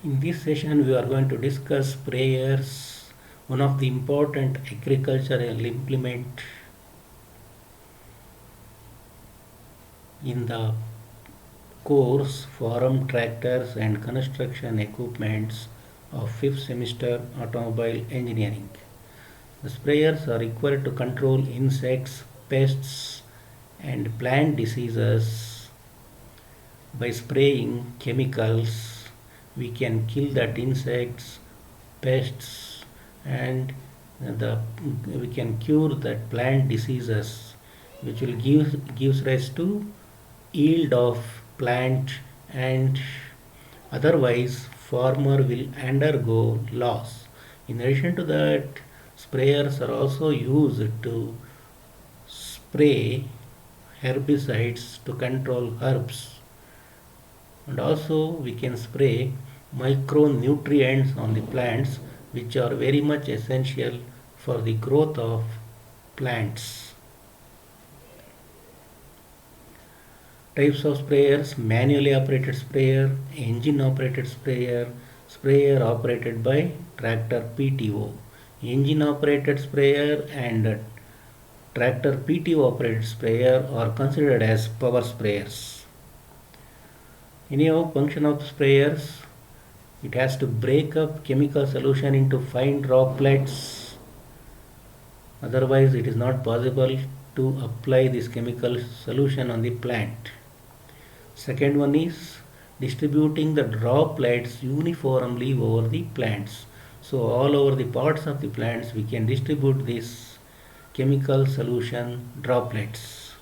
In this session, we are going to discuss sprayers, one of the important agricultural implement in the course Farm Tractors and Construction Equipments of 5th semester Automobile Engineering. The sprayers are required to control insects, pests, and plant diseases. By spraying chemicals, we can kill that insects, pests, and we can cure that plant diseases, which will gives rise to yield of plant, and otherwise farmer will undergo loss. In addition to that, sprayers are also used to spray herbicides to control herbs, and also we can spray micronutrients on the plants, which are very much essential for the growth of plants. Types of sprayers: manually operated sprayer, engine operated sprayer, sprayer operated by tractor PTO. Engine operated sprayer and tractor PTO operated sprayer are considered as power sprayers. Anyhow, function of sprayers: it has to break up chemical solution into fine droplets, otherwise it is not possible to apply this chemical solution on the plant. Second one is distributing the droplets uniformly over the plants. So all over the parts of the plants we can distribute this chemical solution droplets.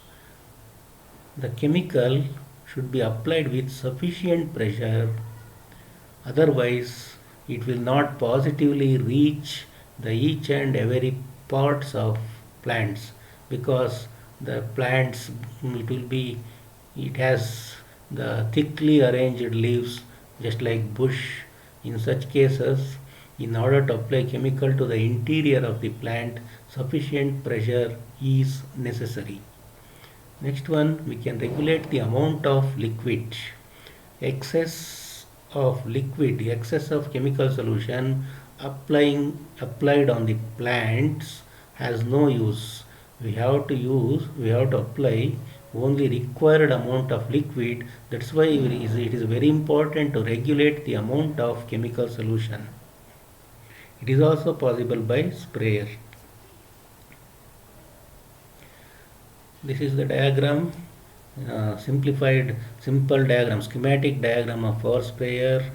The chemical should be applied with sufficient pressure, otherwise it will not positively reach the each and every parts of plants, because the plants, it has the thickly arranged leaves just like bush. In such cases, in order to apply chemical to the interior of the plant, sufficient pressure is necessary. Next one, we can regulate the amount of liquid. Excess of liquid, excess of chemical solution applied on the plants has no use. We have to apply only required amount of liquid. That's why it is very important to regulate the amount of chemical solution. It is also possible by sprayer. This is the diagram, simple diagram, schematic diagram of our sprayer.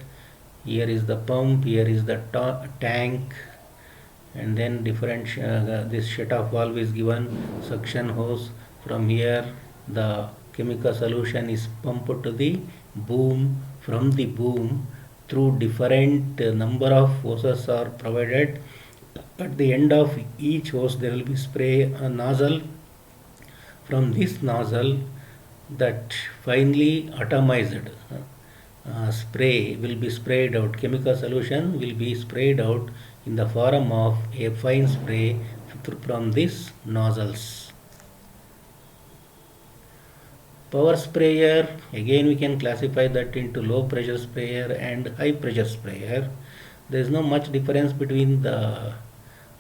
Here is the pump, here is the tank, and then different this shut off valve is given, suction hose. From here the chemical solution is pumped to the boom. From the boom, through different number of hoses are provided. At the end of each hose there will be spray nozzle. From this nozzle, that finely atomized spray will be sprayed out, chemical solution will be sprayed out in the form of a fine spray from these nozzles. Power sprayer, again we can classify that into low pressure sprayer and high pressure sprayer. There is no much difference between the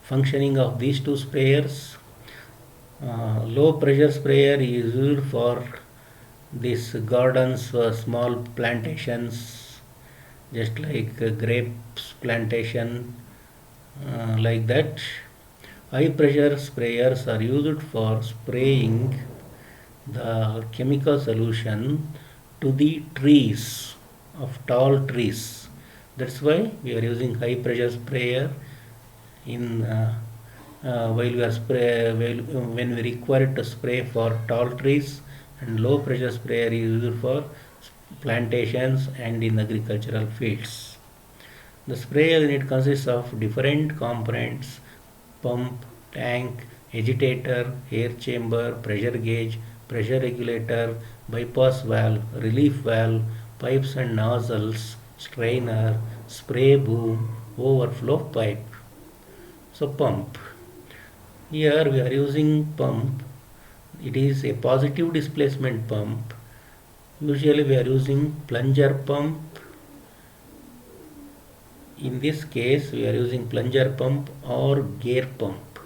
functioning of these two sprayers. Low pressure sprayer is used for these gardens, small plantations, just like grapes plantation, like that. High pressure sprayers are used for spraying the chemical solution to the trees of tall trees. That's why we are using high pressure sprayer in while we are when we require to spray for tall trees, and low pressure sprayer is used for plantations and in agricultural fields. The sprayer unit consists of different components: pump, tank, agitator, air chamber, pressure gauge, pressure regulator, bypass valve, relief valve, pipes and nozzles, strainer, spray boom, overflow pipe. So pump. Here we are using pump. It is a positive displacement pump. Usually we are using plunger pump In this case, we are using plunger pump or gear pump.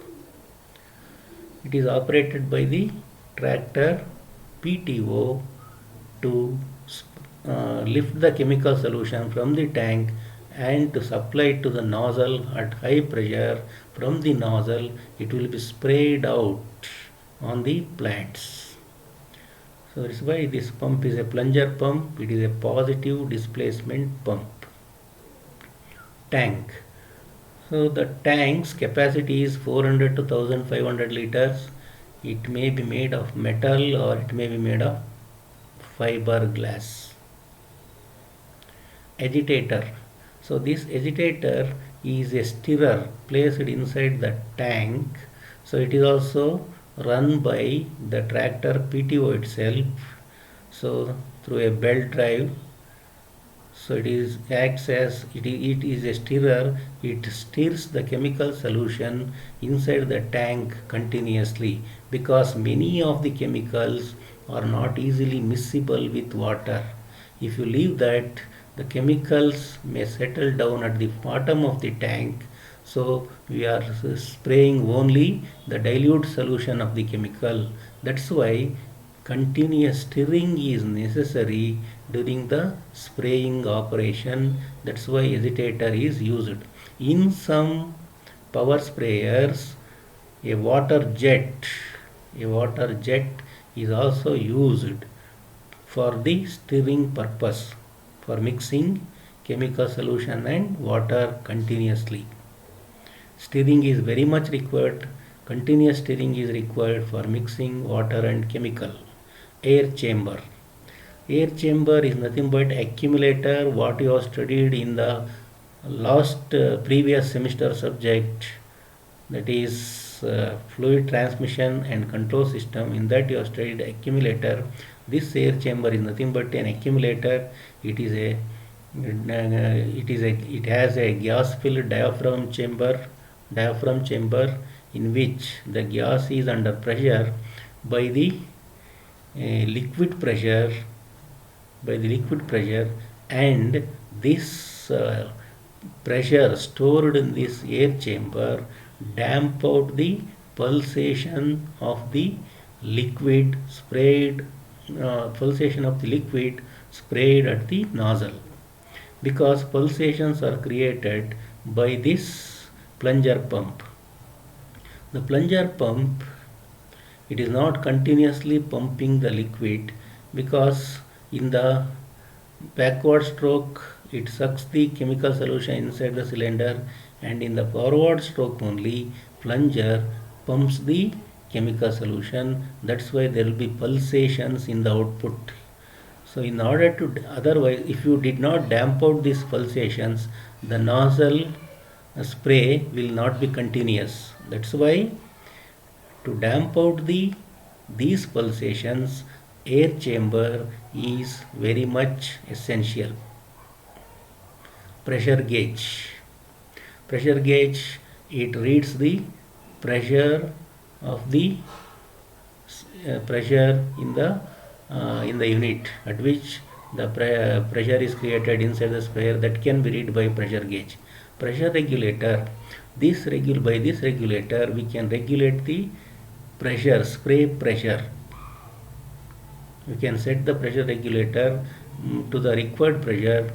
It is operated by the tractor PTO to lift the chemical solution from the tank and to supply it to the nozzle at high pressure. From the nozzle, it will be sprayed out on the plants. So that is why this pump is a plunger pump. It is a positive displacement pump. Tank. So the tank's capacity is 400 to 1500 liters. It may be made of metal or it may be made of fiberglass. Agitator. So this agitator is a stirrer placed inside the tank. So it is also run by the tractor PTO itself. So through a belt drive. So it acts as it is a stirrer. It stirs the chemical solution inside the tank continuously because many of the chemicals are not easily miscible with water. If you leave that, the chemicals may settle down at the bottom of the tank. So we are spraying only the dilute solution of the chemical. That's why continuous stirring is necessary during the spraying operation. That's why agitator is used. In some power sprayers, a water jet is also used for the stirring purpose, for mixing chemical solution and water continuously. Stirring is very much required. Continuous stirring is required for mixing water and chemical. Air chamber. Air chamber is nothing but accumulator, what you have studied in the last previous semester subject, that is fluid transmission and control system. In that you have studied accumulator. This air chamber is nothing but an accumulator. It has a gas filled diaphragm chamber in which the gas is under pressure by the liquid pressure and this pressure stored in this air chamber damp out the pulsation of the liquid sprayed at the nozzle, because pulsations are created by this plunger pump. The plunger pump, it is not continuously pumping the liquid, because in the backward stroke it sucks the chemical solution inside the cylinder, and in the forward stroke only plunger pumps the chemical solution. That's why there will be pulsations in the output. So in order to, otherwise if you did not damp out these pulsations, the nozzle spray will not be continuous. That's why to damp out these pulsations, air chamber is very much essential. Pressure gauge. Pressure gauge, it reads the pressure of the pressure in the unit at which the pressure is created inside the sprayer. That can be read by pressure gauge. Pressure regulator. By this regulator we can regulate the pressure, spray pressure. We can set the pressure regulator to the required pressure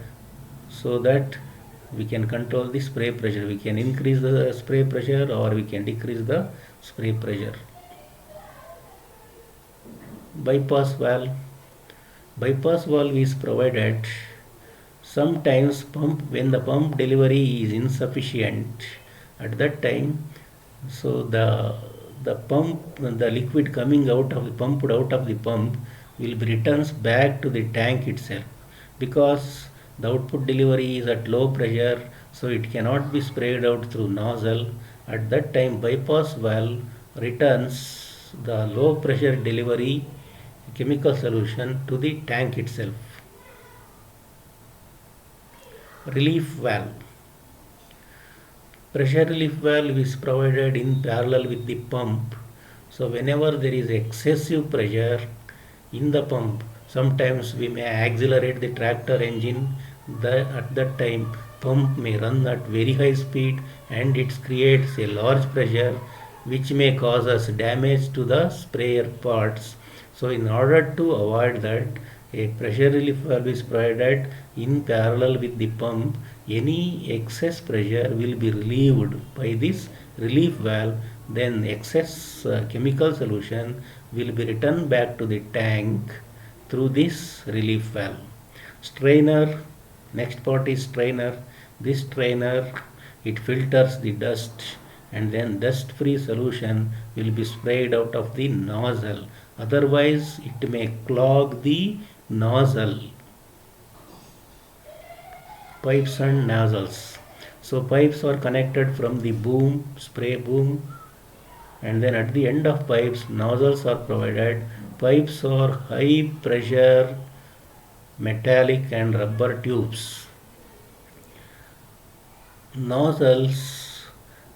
so that we can control the spray pressure. We can increase the spray pressure or we can decrease the spray pressure. Bypass valve. Bypass valve is provided sometimes when the pump delivery is insufficient. At that time, so the liquid coming out of the pump will be returns back to the tank itself, because the output delivery is at low pressure, so it cannot be sprayed out through nozzle. At that time, bypass valve returns the low pressure delivery chemical solution to the tank itself. Relief valve. Pressure relief valve is provided in parallel with the pump. So whenever there is excessive pressure in the pump, sometimes we may accelerate the tractor engine at that time pump may run at very high speed and it creates a large pressure which may cause us damage to the sprayer parts. So in order to avoid that, a pressure relief valve is provided in parallel with the pump. Any excess pressure will be relieved by this relief valve, then excess chemical solution will be returned back to the tank through this relief valve. Strainer, next part is strainer. This strainer, it filters the dust and then dust free solution will be sprayed out of the nozzle, otherwise it may clog the nozzle. Pipes and nozzles. So pipes are connected from the boom, spray boom, and then at the end of pipes nozzles are provided. Pipes are high pressure metallic and rubber tubes. Nozzles,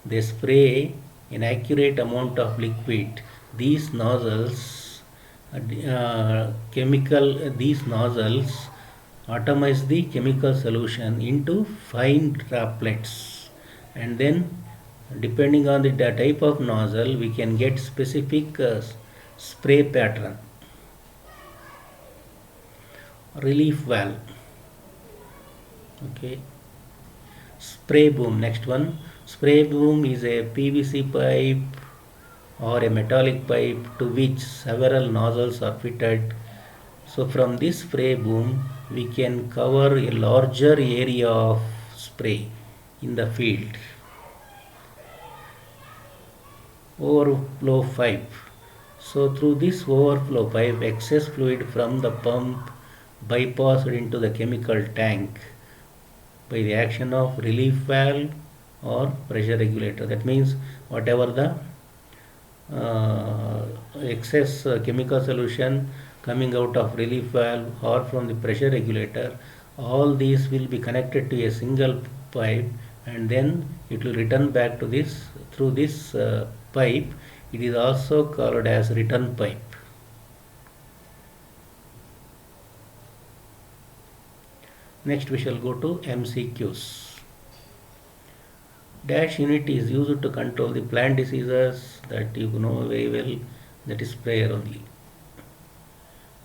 they spray an accurate amount of liquid. These nozzles these nozzles atomize the chemical solution into fine droplets, and then depending on the type of nozzle we can get specific spray pattern. Relief valve. Okay. Spray boom, next one. Spray boom is a PVC pipe or a metallic pipe to which several nozzles are fitted. So from this spray boom we can cover a larger area of spray in the field. Overflow pipe. So through this overflow pipe excess fluid from the pump bypassed into the chemical tank by the action of relief valve or pressure regulator. That means whatever the excess chemical solution coming out of relief valve or from the pressure regulator, all these will be connected to a single pipe and then it will return back to this through this pipe. It is also called as return pipe. Next we shall go to MCQs. Dash unit is used to control the plant diseases, that you know very well, that is sprayer only.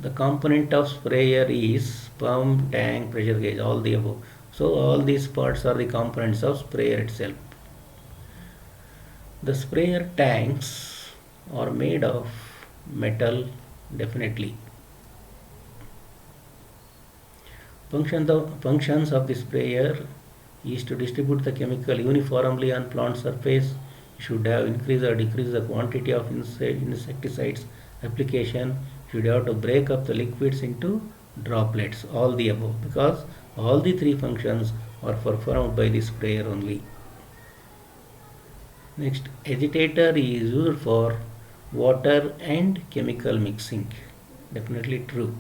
The component of sprayer is pump, tank, pressure gauge, all the above. So all these parts are the components of sprayer itself. The sprayer tanks are made of metal, definitely. Functions of the sprayer is to distribute the chemical uniformly on plant surface. You should have increase or decrease the quantity of insecticides application. You should have to break up the liquids into droplets, all the above, because all the three functions are performed by the sprayer only. Next, agitator is used for water and chemical mixing. Definitely true.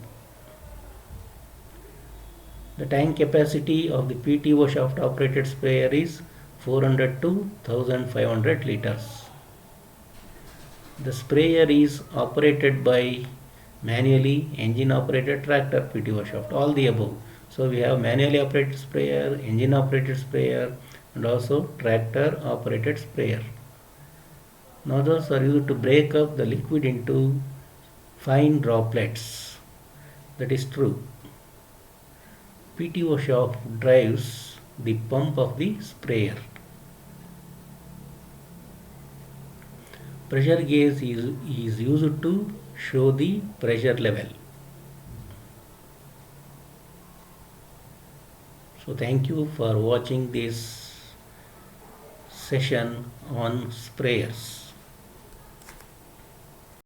The tank capacity of the PTO shaft operated sprayer is 400 to 1500 liters. The sprayer is operated by manually, engine operated, tractor, PTO shaft, all the above. So we have manually operated sprayer, engine operated sprayer and also tractor operated sprayer. Nozzles are used to break up the liquid into fine droplets. That is true. PTO shaft drives the pump of the sprayer. Pressure gauge is used to show the pressure level. So thank you for watching this session on sprayers.